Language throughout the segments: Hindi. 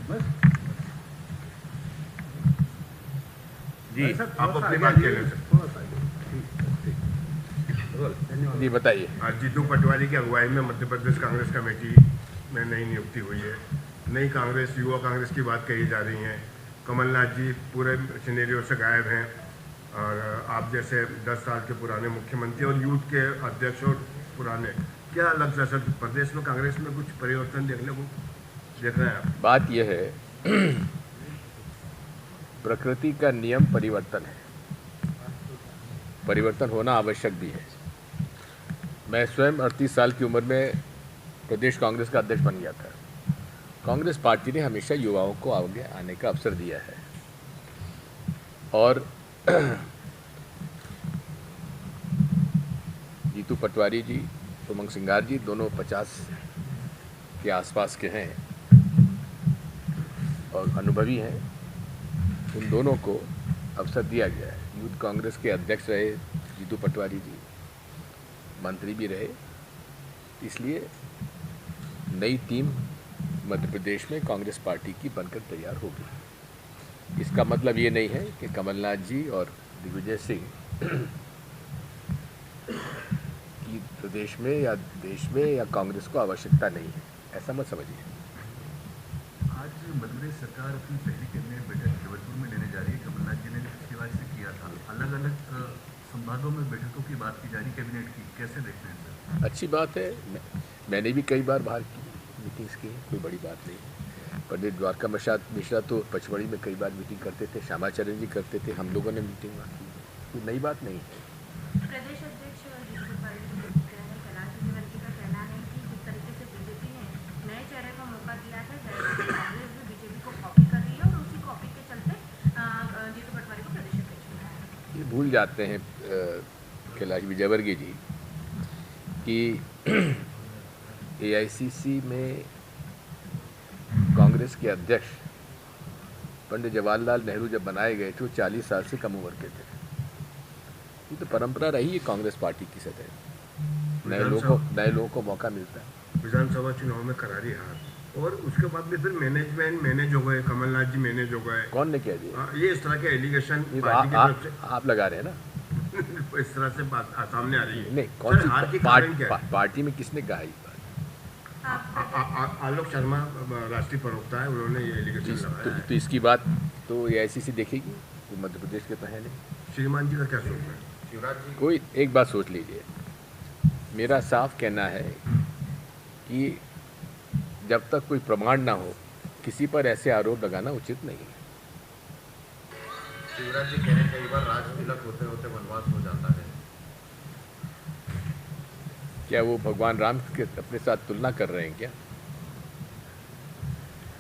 जी आप अपनी बात कह रहे जी बताइए। जीतू पटवारी की अगुवाई में मध्य प्रदेश कांग्रेस कमेटी में नई नियुक्ति हुई है। नई कांग्रेस, युवा कांग्रेस की बात कही जा रही है। कमलनाथ जी पूरे सिनेरियो से गायब हैं और आप जैसे 10 साल के पुराने मुख्यमंत्री और यूथ के अध्यक्ष और पुराने, क्या लग रहा है प्रदेश में कांग्रेस में कुछ परिवर्तन देखने को देख रहे हैं आप? बात यह है प्रकृति का नियम परिवर्तन है, परिवर्तन होना आवश्यक भी है। मैं स्वयं 38 साल की उम्र में प्रदेश कांग्रेस का अध्यक्ष बन गया था। कांग्रेस पार्टी ने हमेशा युवाओं को आगे आने का अवसर दिया है और जीतू पटवारी जी, उमंग सिंगार जी दोनों 50 के आसपास के हैं और अनुभवी हैं। उन दोनों को अवसर दिया गया है। यूथ कांग्रेस के अध्यक्ष रहे जीतू पटवारी जी, मंत्री भी रहे। इसलिए नई टीम मध्य प्रदेश में कांग्रेस पार्टी की बनकर तैयार होगी। इसका मतलब ये नहीं है कि कमलनाथ जी और दिग्विजय सिंह की प्रदेश में या देश में या कांग्रेस को आवश्यकता नहीं है, ऐसा मत समझिए। आज मध्य प्रदेश सरकार अपनी पहली कैबिनेट बैठक जबलपुर में लेने जा रही है। कमलनाथ जी ने पिछली बार से किया था। अलग अलग संभागों में बैठकों की बात की जा रही कैबिनेट की, कैसे देखते हैं सर? अच्छी बात है। मैंने भी कई बार बाहर की मीटिंग्स की, कोई बड़ी बात नहीं। पंडित द्वारका मिश्रा तो पचमढ़ी में कई बार मीटिंग करते थे, श्यामाचरण जी करते थे, हम लोगों ने मीटिंग वहाँ की, कोई नई बात नहीं है। प्रदेश अध्यक्ष जीतू पटवारी जी कैलाश विजयवर्गीय का कहना है कि जिस तरीके से बीजेपी ने नए चेहरे को मौका दिया है, कांग्रेस भी बीजेपी को कॉपी कर रही है और उसी कॉपी के चलते जीतू पटवारी को प्रदेश अध्यक्ष बनाया है। ये भूल जाते हैं कैलाश विजयवर्गीय जी कि एआईसीसी में कांग्रेस के अध्यक्ष पंडित जवाहरलाल नेहरू जब बनाए गए थे वो 40 साल से कम उम्र के थे। ये तो परंपरा रही है कांग्रेस पार्टी की सदैव, नए लोगों को मौका मिलता है। विधानसभा चुनाव में करारी हार और उसके बाद भी फिर मैनेजमेंट मैनेज हो गए, कमलनाथ जी मैनेज हो गए। कौन ने किया दिया? ये इस तरह के एलिगेशन पार्टी की तरफ से आप लगा रहे हैं ना इस तरह से बात सामने आ रही है। नहीं, कौन सी हार की कारण क्या है? पार्टी में किसने कहा ये बात? आलोक शर्मा राष्ट्रीय प्रवक्ता है, उन्होंने ये एलिगेशन लगाया है। तो इसकी बात तो एआईसीसी देखेगी, तो मध्य प्रदेश के तो है नहीं। श्रीमान जी का क्या सोचना है? शिवराज जी कोई एक बात सोच लीजिए, मेरा साफ कहना है कि जब तक कोई प्रमाण ना हो किसी पर ऐसे आरोप लगाना उचित नहीं है। शिवराज जी कह रहे हैं कई बार राज तिलक होते होते वनवास हो जाता है। क्या वो भगवान राम के अपने साथ तुलना कर रहे हैं क्या?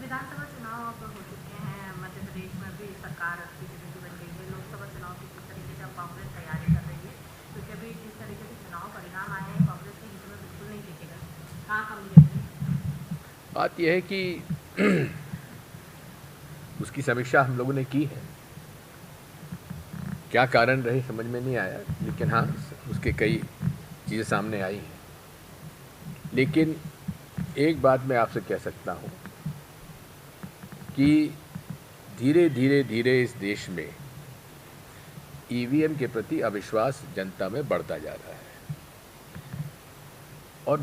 विधानसभा चुनाव अब हो चुके हैं, मध्य प्रदेश में भी सरकार बीजेपी की बन गई है। लोकसभा चुनाव की किस तरीके से अब कांग्रेस तैयारी कर रही है, क्योंकि अभी जिस तरीके से चुनाव परिणाम आए हैं कांग्रेस की जीत में बिल्कुल नहीं दिखेगा। कहाँ कमी रह गई? बात यह है कि उसकी समीक्षा हम लोगों ने की है। क्या कारण रहे समझ में नहीं आया, लेकिन हाँ उसके कई चीज़ें सामने आई हैं। लेकिन एक बात मैं आपसे कह सकता हूँ कि धीरे धीरे धीरे इस देश में ईवीएम के प्रति अविश्वास जनता में बढ़ता जा रहा है और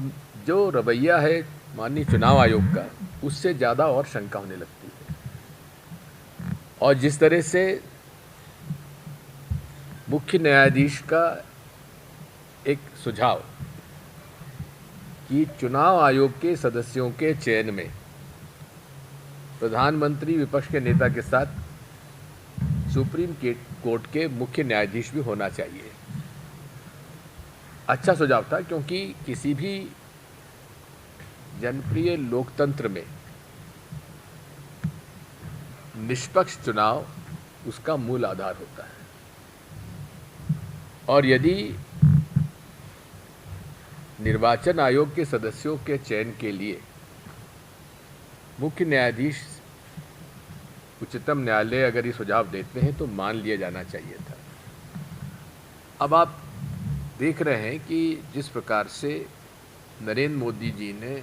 जो रवैया है माननीय चुनाव आयोग का, उससे ज़्यादा और शंका होने लगती है। और जिस तरह से मुख्य न्यायाधीश का एक सुझाव कि चुनाव आयोग के सदस्यों के चयन में प्रधानमंत्री विपक्ष के नेता के साथ सुप्रीम कोर्ट के मुख्य न्यायाधीश भी होना चाहिए, अच्छा सुझाव था। क्योंकि किसी भी जनप्रिय लोकतंत्र में निष्पक्ष चुनाव उसका मूल आधार होता है और यदि निर्वाचन आयोग के सदस्यों के चयन के लिए मुख्य न्यायाधीश उच्चतम न्यायालय अगर ये सुझाव देते हैं तो मान लिया जाना चाहिए था। अब आप देख रहे हैं कि जिस प्रकार से नरेंद्र मोदी जी ने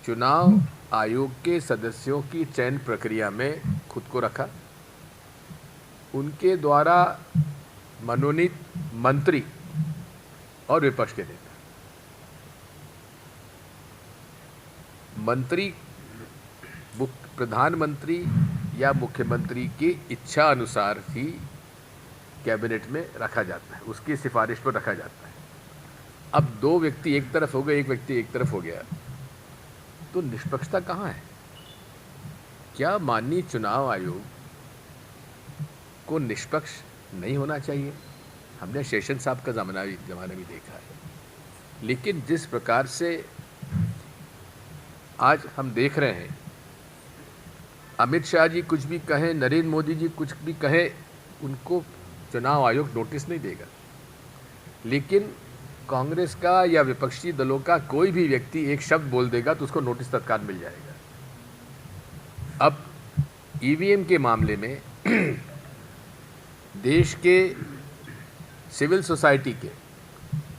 चुनाव आयोग के सदस्यों की चयन प्रक्रिया में खुद को रखा। उनके द्वारा मनोनीत मंत्री और विपक्ष के नेता, मंत्री प्रधानमंत्री या मुख्यमंत्री की इच्छा अनुसार ही कैबिनेट में रखा जाता है, उसकी सिफारिश पर रखा जाता है। अब दो व्यक्ति एक तरफ हो गए, एक व्यक्ति एक तरफ हो गया, तो निष्पक्षता कहाँ है? क्या माननीय चुनाव आयोग को निष्पक्ष नहीं होना चाहिए? हमने शेषन साहब का ज़माना भी देखा है, लेकिन जिस प्रकार से आज हम देख रहे हैं, अमित शाह जी कुछ भी कहें, नरेंद्र मोदी जी कुछ भी कहें, उनको चुनाव आयोग नोटिस नहीं देगा। लेकिन कांग्रेस का या विपक्षी दलों का कोई भी व्यक्ति एक शब्द बोल देगा तो उसको नोटिस तत्काल मिल जाएगा। अब ईवीएम के मामले में देश के सिविल सोसाइटी के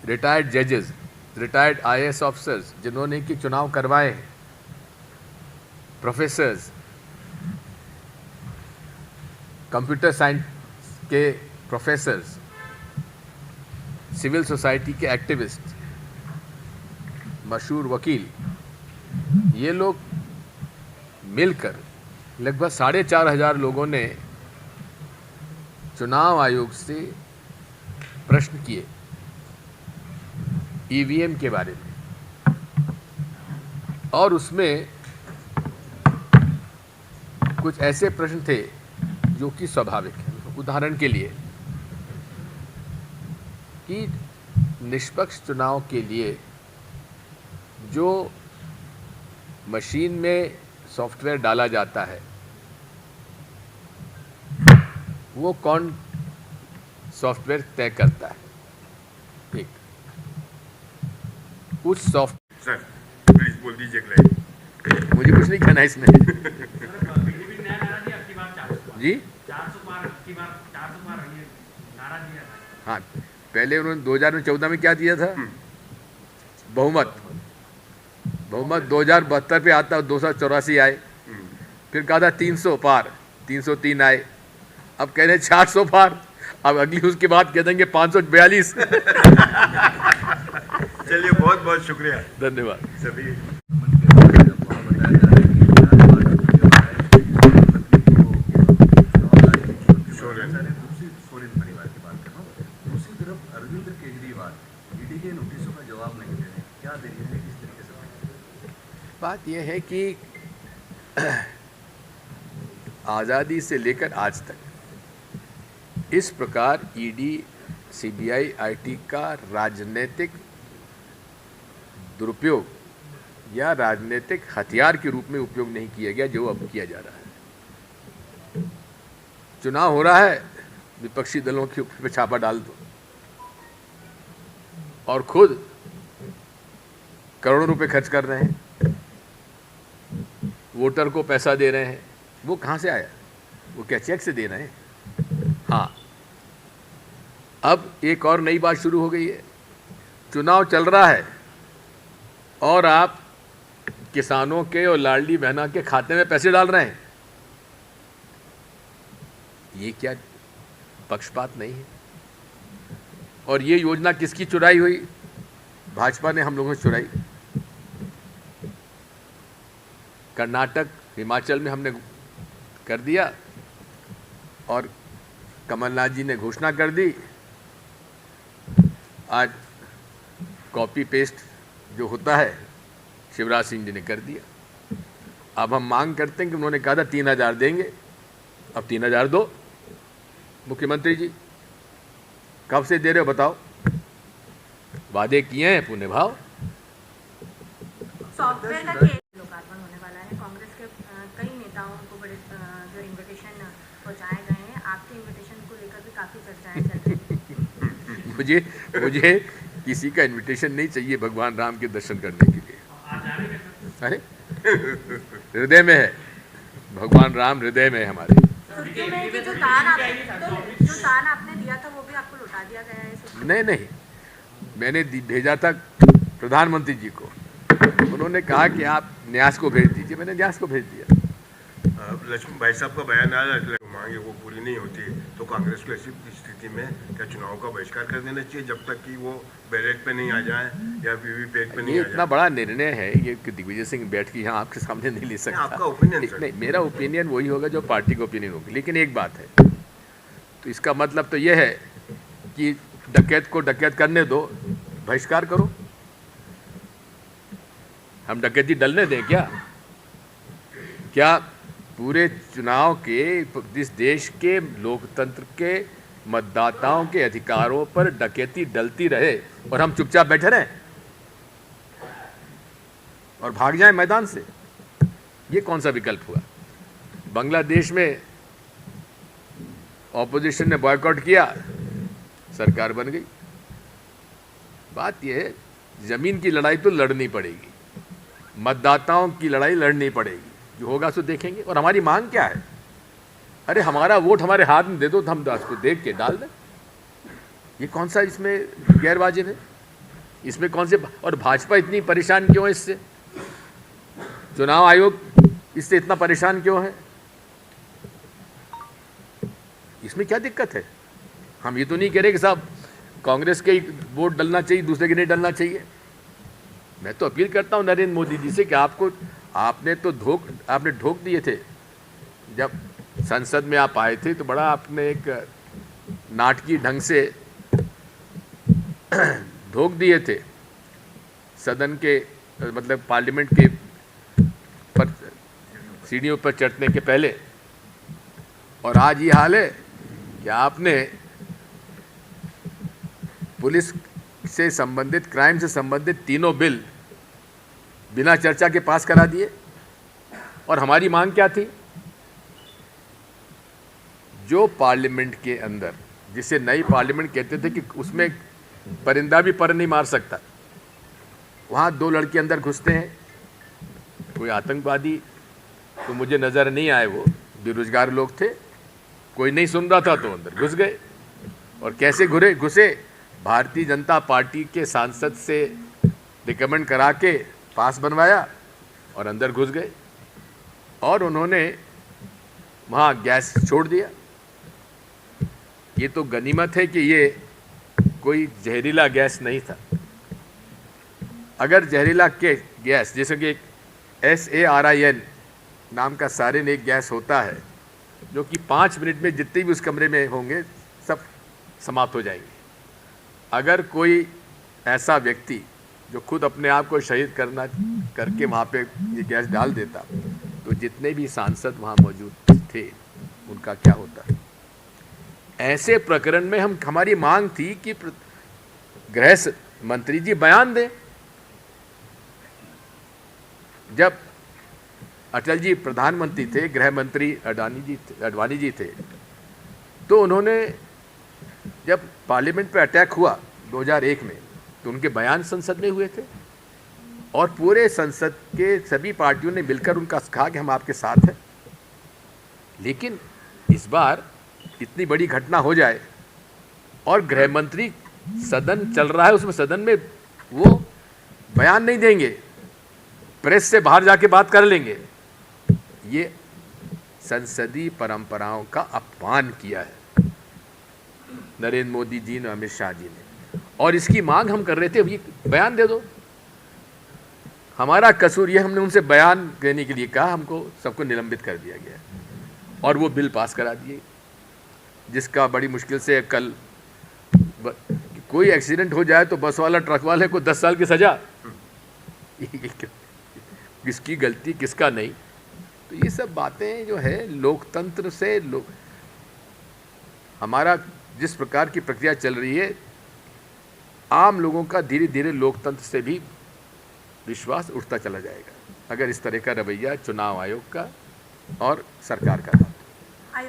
रिटायर्ड जजेस, रिटायर्ड आईएएस ऑफिसर्स जिन्होंने कि चुनाव करवाए हैं, प्रोफेसर्स, कंप्यूटर साइंस के प्रोफेसर्स, सिविल सोसाइटी के एक्टिविस्ट, मशहूर वकील, ये लोग मिलकर लगभग 4,500 लोगों ने चुनाव आयोग से प्रश्न किए ईवीएम के बारे में, और उसमें कुछ ऐसे प्रश्न थे जो कि स्वाभाविक है। उदाहरण के लिए कि निष्पक्ष चुनाव के लिए जो मशीन में सॉफ्टवेयर डाला जाता है, वो कौन सॉफ्टवेयर तय करता है? एक उस सॉफ्ट सर प्लीज बोल दीजिए एक लाइन। मुझे कुछ नहीं कहना इसमें जी। हाँ, पहले उन्होंने 2014 में क्या दिया था? बहुमत 2072 पे आता, 284 आए, फिर कहा था 300 पार, 303 आए, अब कह रहे हैं 400 पार, अब अगली उसके बाद कह देंगे 542। चलिए बहुत बहुत शुक्रिया, धन्यवाद सभी। अरविंद केजरीवाल ईडी के नोटिसों का जवाब नहीं दे रहे, क्या दे रहे हैं, किस तरीके से? बात यह है कि आज़ादी से लेकर आज तक इस प्रकार ईडी, सीबीआई, आईटी का राजनीतिक दुरुपयोग या राजनीतिक हथियार के रूप में उपयोग नहीं किया गया, जो अब किया जा रहा है। चुनाव हो रहा है, विपक्षी दलों के ऊपर छापा डाल दो, और खुद करोड़ों रुपए खर्च कर रहे हैं, वोटर को पैसा दे रहे हैं। वो कहाँ से आया? वो क्या चेक से दे रहे हैं? हाँ, अब एक और नई बात शुरू हो गई है। चुनाव चल रहा है और आप किसानों के और लाडली बहना के खाते में पैसे डाल रहे हैं। ये क्या पक्षपात नहीं है? और ये योजना किसकी चुराई हुई? भाजपा ने, हम लोगों ने चुराई। कर्नाटक, हिमाचल में हमने कर दिया, और कमलनाथ जी ने घोषणा कर दी। आज कॉपी पेस्ट जो होता है, शिवराज सिंह जी ने कर दिया। अब हम मांग करते हैं कि उन्होंने कहा था 3,000 देंगे, अब 3,000 दो। मुख्यमंत्री जी कब से दे रहे हो बताओ? वादे किए हैं, पुण्य भाव। सॉफ्टवेयर का लोकार्पण होने वाला है। कांग्रेस के कई नेताओं को बड़े जो इनविटेशन पहुंचाए गए हैं, आपके इनविटेशन को लेकर भी काफी चर्चाएं चल रही हैं। मुझे किसी का इनविटेशन नहीं चाहिए भगवान राम के दर्शन करने के लिए। अरे हृदय में है भगवान राम, हृदय में है हमारे। जो दान आपने दिया था वो भी आपको लौटा दिया गया है? नहीं, मैंने भेजा था प्रधानमंत्री जी को, उन्होंने कहा कि आप न्यास को भेज दीजिए, मैंने न्यास को भेज दिया। लक्ष्मण भाई साहब का बयान आया, मांगे वो पूरी नहीं होती तो कांग्रेस को ऐसी स्थिति में क्या चुनाव का बहिष्कार कर देना चाहिए जब तक कि वो बैलेट पे नहीं आ जाए या वीवीपैट पे नहीं आ जाए? इतना बड़ा निर्णय है ये कि दिग्विजय सिंह बैठ के यहाँ आपके सामने नहीं ले सकता। आपका ओपिनियन सर? नहीं, मेरा ओपिनियन वही होगा जो पार्टी का ओपिनियन होगी। लेकिन एक बात है, तो इसका मतलब तो यह है कि डकैत को डकैत करने दो, बहिष्कार करो। हम डकैती डलने दें क्या? क्या पूरे चुनाव के इस देश के लोकतंत्र के मतदाताओं के अधिकारों पर डकैती डलती रहे और हम चुपचाप बैठे रहें और भाग जाएं मैदान से? ये कौन सा विकल्प हुआ? बांग्लादेश में ऑपोजिशन ने बॉयकॉट किया, सरकार बन गई। बात यह है, जमीन की लड़ाई तो लड़नी पड़ेगी, मतदाताओं की लड़ाई लड़नी पड़ेगी, जो होगा सो देखेंगे। और हमारी मांग क्या है? अरे हमारा वोट हमारे हाथ में दे दो तो हम उसको देख के डाल दें। ये कौन सा इसमें गैरवाजिब है? इसमें कौन से? और भाजपा इतनी परेशान क्यों है इससे? चुनाव आयोग इससे इतना परेशान क्यों है? इसमें क्या दिक्कत है? हम ये तो नहीं कह रहे कि साहब कांग्रेस के ही वोट डलना चाहिए, दूसरे के नहीं डलना चाहिए। मैं तो अपील करता हूं नरेंद्र मोदी जी से कि आपने ढोक दिए थे। जब संसद में आप आए थे तो बड़ा आपने एक नाटकीय ढंग से ढोक दिए थे सदन के, मतलब पार्लियामेंट के पर सीढ़ियों पर चढ़ने के पहले। और आज ये हाल है कि आपने पुलिस से संबंधित, क्राइम से संबंधित तीनों बिल बिना चर्चा के पास करा दिए। और हमारी मांग क्या थी? जो पार्लियामेंट के अंदर, जिसे नई पार्लियामेंट कहते थे कि उसमें परिंदा भी पर नहीं मार सकता, वहाँ 2 लड़के अंदर घुसते हैं, कोई आतंकवादी तो मुझे नज़र नहीं आए, वो बेरोजगार लोग थे, कोई नहीं सुन रहा था तो अंदर घुस गए। और कैसे घुसे? भारतीय जनता पार्टी के सांसद से रिकमेंड करा के पास बनवाया और अंदर घुस गए और उन्होंने वहाँ गैस छोड़ दिया। ये तो गनीमत है कि ये कोई जहरीला गैस नहीं था। अगर जहरीला गैस, जैसे कि SARIN नाम का सारिन एक गैस होता है जो कि 5 मिनट में जितने भी उस कमरे में होंगे सब समाप्त हो जाएंगे। अगर कोई ऐसा व्यक्ति जो खुद अपने आप को शहीद करके वहाँ पे ये गैस डाल देता तो जितने भी सांसद वहाँ मौजूद थे उनका क्या होता? ऐसे प्रकरण में हमारी मांग थी कि गृह मंत्री जी बयान दें। जब अटल जी प्रधानमंत्री थे, गृह मंत्री अडवाणी जी थे, तो उन्होंने, जब पार्लियामेंट पे अटैक हुआ 2001 में, तो उनके बयान संसद में हुए थे और पूरे संसद के सभी पार्टियों ने मिलकर उनका कहा कि हम आपके साथ हैं। लेकिन इस बार इतनी बड़ी घटना हो जाए और गृह मंत्री, सदन चल रहा है उसमें, सदन में वो बयान नहीं देंगे, प्रेस से बाहर जाके बात कर लेंगे। ये संसदीय परंपराओं का अपमान किया है नरेंद्र मोदी जी ने, अमित शाह जी ने। और इसकी मांग हम कर रहे थे, ये बयान दे दो। हमारा कसूर ये, हमने उनसे बयान देने के लिए कहा, हमको सबको निलंबित कर दिया गया और वो बिल पास करा दिए, जिसका बड़ी मुश्किल से कल कोई एक्सीडेंट हो जाए तो बस वाला ट्रक वाले को 10 साल की सजा। किसकी गलती किसका नहीं? तो ये सब बातें जो है लोकतंत्र से, हमारा जिस प्रकार की प्रक्रिया चल रही है, आम लोगों का धीरे धीरे लोकतंत्र से भी विश्वास उठता चला जाएगा अगर इस तरह का रवैया चुनाव आयोग का और सरकार का था।